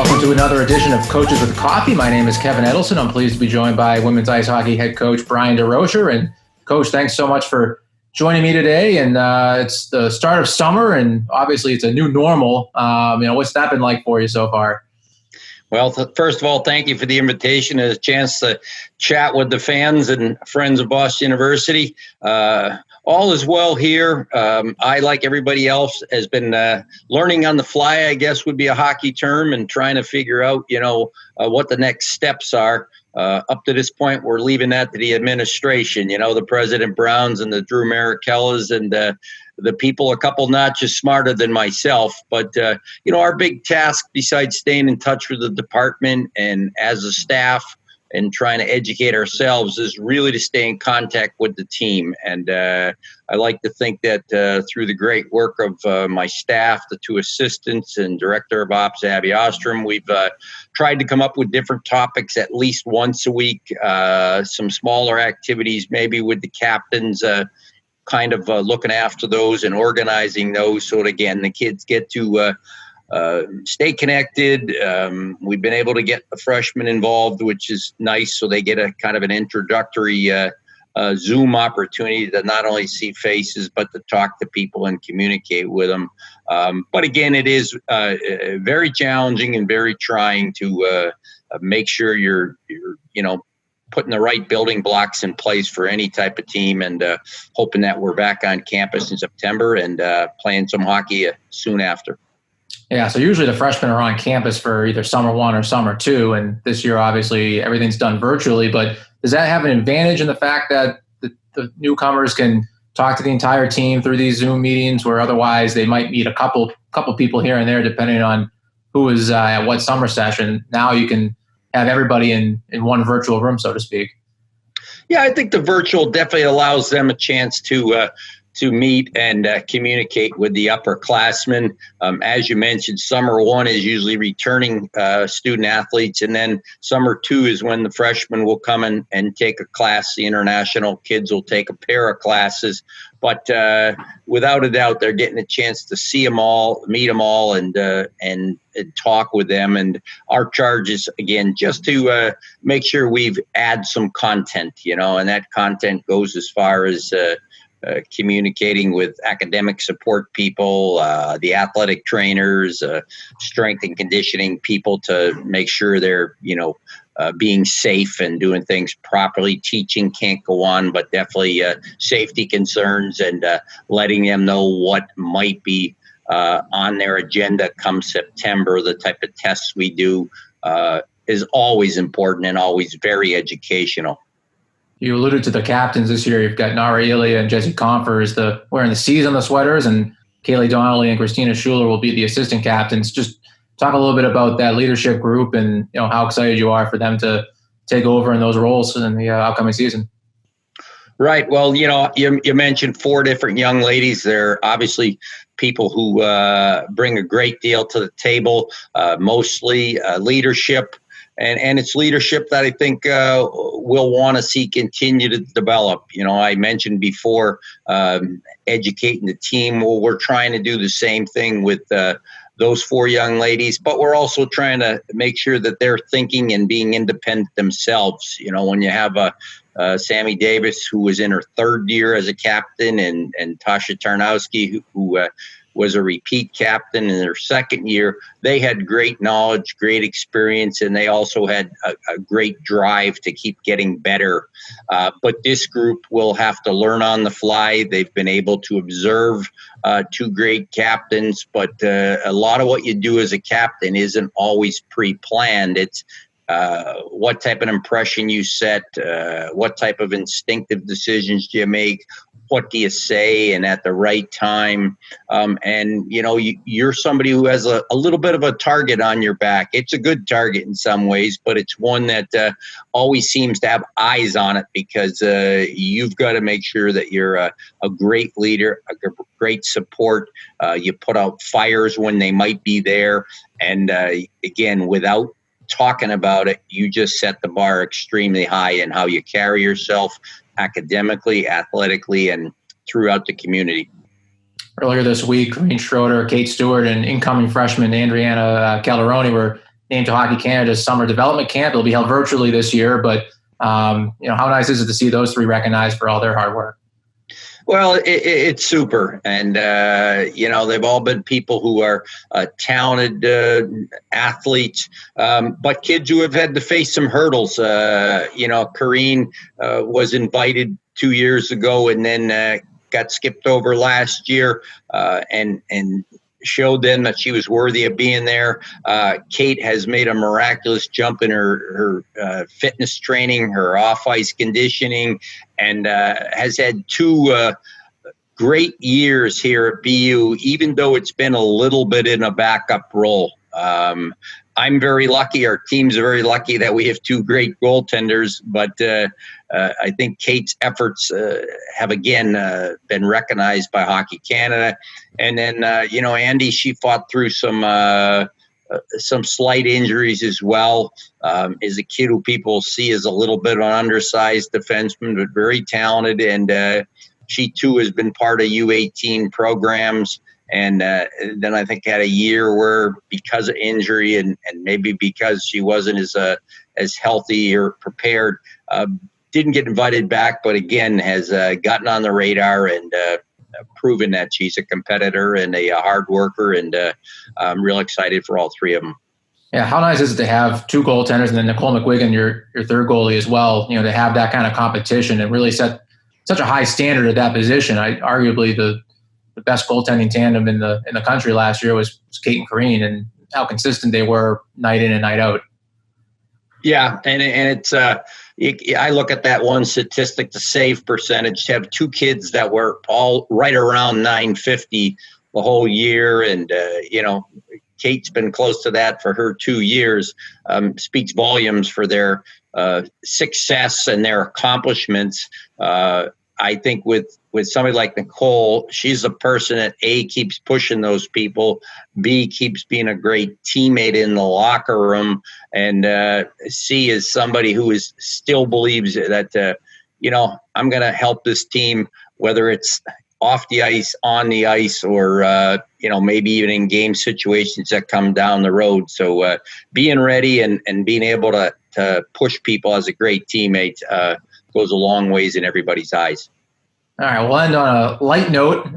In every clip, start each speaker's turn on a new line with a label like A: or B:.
A: welcome to another edition of Coaches with Coffee. My name is Kevin Edelson. I'm pleased to be joined by women's ice hockey head coach Brian Durocher. And Coach, thanks so much for joining me today. And it's the start of summer, and obviously it's a new normal. What's that been like for you so far?
B: Well, first of all, thank you for the invitation and a chance to chat with the fans and friends of Boston University. All is well here. I, like everybody else, has been learning on the fly, I guess would be a hockey term, and trying to figure out, what the next steps are. Up to this point, we're leaving that to the administration, the President Browns and the Drew Marikellas and the people a couple notches smarter than myself. But, our big task, besides staying in touch with the department and as a staff and trying to educate ourselves, is really to stay in contact with the team. And I like to think that through the great work of my staff, the two assistants and director of ops, Abby Ostrom, we've tried to come up with different topics at least once a week, some smaller activities, maybe with the captains, kind of looking after those and organizing those so that, again, the kids get to stay connected. We've been able to get the freshmen involved, which is nice, so they get a kind of an introductory Zoom opportunity to not only see faces but to talk to people and communicate with them. But again, it is very challenging and very trying to make sure you're putting the right building blocks in place for any type of team, and hoping that we're back on campus in September and playing some hockey soon after.
A: Yeah, so usually the freshmen are on campus for either summer one or summer two, and this year obviously everything's done virtually, but does that have an advantage in the fact that the newcomers can talk to the entire team through these Zoom meetings, where otherwise they might meet a couple people here and there depending on who is at what summer session? Now you can have everybody in one virtual room, so to speak.
B: Yeah, I think the virtual definitely allows them a chance to meet and communicate with the upperclassmen. As you mentioned, summer one is usually returning student athletes, and then summer two is when the freshmen will come in and take a class. The international kids will take a pair of classes. But without a doubt, they're getting a chance to see them all, meet them all, and talk with them. And our charge is, again, just to make sure we've add some content, and that content goes as far as communicating with academic support people, the athletic trainers, strength and conditioning people to make sure they're, being safe and doing things properly. Teaching can't go on, but definitely safety concerns and letting them know what might be on their agenda come September. The type of tests we do is always important and always very educational.
A: You alluded to the captains this year. You've got Nara Ilya and Jesse Confer wearing the C's on the sweaters, and Kaylee Donnelly and Christina Schuler will be the assistant captains. Just talk a little bit about that leadership group and how excited you are for them to take over in those roles in the upcoming season.
B: Right. Well, you mentioned four different young ladies. They're obviously people who bring a great deal to the table, mostly leadership. And it's leadership that I think we'll want to see continue to develop. I mentioned before educating the team. Well, we're trying to do the same thing with those four young ladies, but we're also trying to make sure that they're thinking and being independent themselves. When you have Sammy Davis, who was in her third year as a captain, and Tasha Tarnowski, who was a repeat captain in their second year. They had great knowledge, great experience, and they also had a great drive to keep getting better. But this group will have to learn on the fly. They've been able to observe two great captains, but a lot of what you do as a captain isn't always pre-planned. It's what type of impression you set, what type of instinctive decisions do you make, what do you say, and at the right time. And, you're somebody who has a little bit of a target on your back. It's a good target in some ways, but it's one that always seems to have eyes on it, because you've got to make sure that you're a great leader, a great support. You put out fires when they might be there. And again, without talking about it, you just set the bar extremely high in how you carry yourself academically, athletically, and throughout the community.
A: Earlier this week, Green Schroeder, Kate Stewart, and incoming freshman Andriana Calderoni were named to Hockey Canada's summer development camp. It'll be held virtually this year, but how nice is it to see those three recognized for all their hard work?
B: Well, it's super. And, they've all been people who are talented athletes, but kids who have had to face some hurdles. Corrine was invited 2 years ago and then got skipped over last year and showed them that she was worthy of being there. Kate has made a miraculous jump in her fitness training, her off-ice conditioning, and has had two great years here at BU, even though it's been a little bit in a backup role. I'm very lucky. Our team's very lucky that we have two great goaltenders, but I think Kate's efforts have again been recognized by Hockey Canada. And then, Andy, she fought through some slight injuries as well. Is a kid who people see as a little bit of an undersized defenseman, but very talented. And she too has been part of U18 programs. And then I think had a year where, because of injury and maybe because she wasn't as healthy or prepared, didn't get invited back, but again has gotten on the radar and proven that she's a competitor and a hard worker. And I'm real excited for all three of them.
A: Yeah, how nice is it to have two goaltenders and then Nicole McGuigan, your third goalie as well, to have that kind of competition and really set such a high standard at that position. Arguably the best goaltending tandem in the country last year was Kate and Corrine, and how consistent they were night in and night out.
B: Yeah, and it's I look at that one statistic, the save percentage, to have two kids that were all right around 950 the whole year, and Kate's been close to that for her 2 years. Speaks volumes for their success and their accomplishments. I think with somebody like Nicole, she's a person that A, keeps pushing those people, B, keeps being a great teammate in the locker room, and C, is somebody who still believes that, I'm going to help this team, whether it's off the ice, on the ice, or, maybe even in game situations that come down the road. So being ready and being able to push people as a great teammate goes a long ways in everybody's eyes.
A: All right, we'll end on a light note.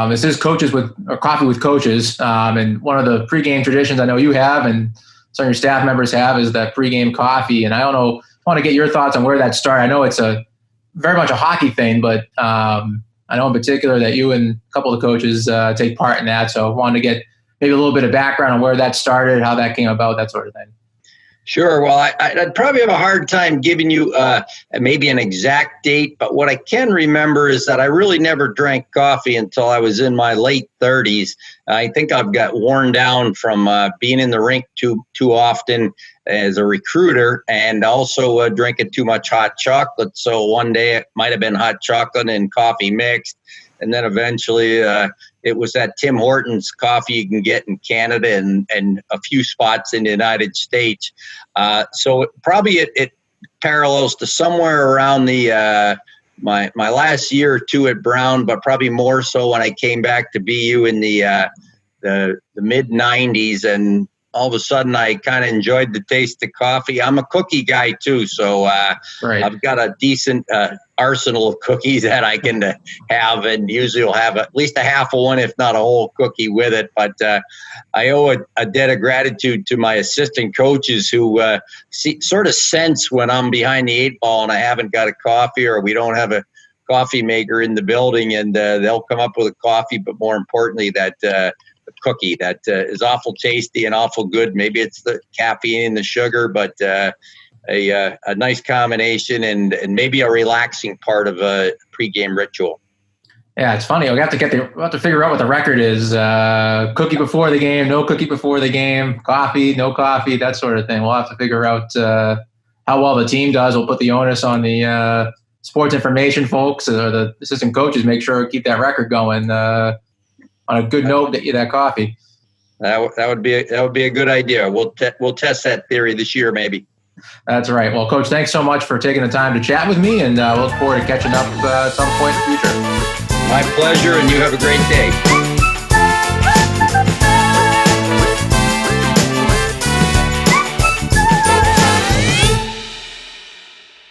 A: This is Coffee with Coaches, and one of the pregame traditions I know you have and some of your staff members have is that pregame coffee. And I want to get your thoughts on where that started. I know it's very much a hockey thing, but I know in particular that you and a couple of coaches take part in that. So I wanted to get maybe a little bit of background on where that started, how that came about, that sort of thing.
B: Sure. Well, I'd probably have a hard time giving you maybe an exact date, but what I can remember is that I really never drank coffee until I was in my late 30s. I think I've got worn down from being in the rink too often as a recruiter, and also drinking too much hot chocolate. So one day it might have been hot chocolate and coffee mixed. And then eventually it was that Tim Hortons coffee you can get in Canada and a few spots in the United States. So probably it parallels to somewhere around the my last year or two at Brown, but probably more so when I came back to BU in the mid 90s. And all of a sudden I kind of enjoyed the taste of coffee. I'm a cookie guy too, so right. I've got a decent arsenal of cookies that I can have, and usually will have at least a half of one, if not a whole cookie with it. But I owe a debt of gratitude to my assistant coaches who sort of sense when I'm behind the eight ball and I haven't got a coffee or we don't have a coffee maker in the building, and they'll come up with a coffee, but more importantly that the cookie that is awful tasty and awful good. Maybe it's the caffeine and the sugar, but a nice combination and maybe a relaxing part of a pregame ritual.
A: Yeah, it's funny. We'll have to figure out what the record is. Cookie before the game, no cookie before the game, coffee, no coffee, that sort of thing. We'll have to figure out how well the team does. We'll put the onus on the sports information folks or the assistant coaches. Make sure to keep that record going. On a good note, get you that coffee.
B: That would be a good idea. We'll test that theory this year, maybe.
A: That's right. Well, Coach, thanks so much for taking the time to chat with me, and we'll look forward to catching up at some point in the future.
B: My pleasure, and you have a great day.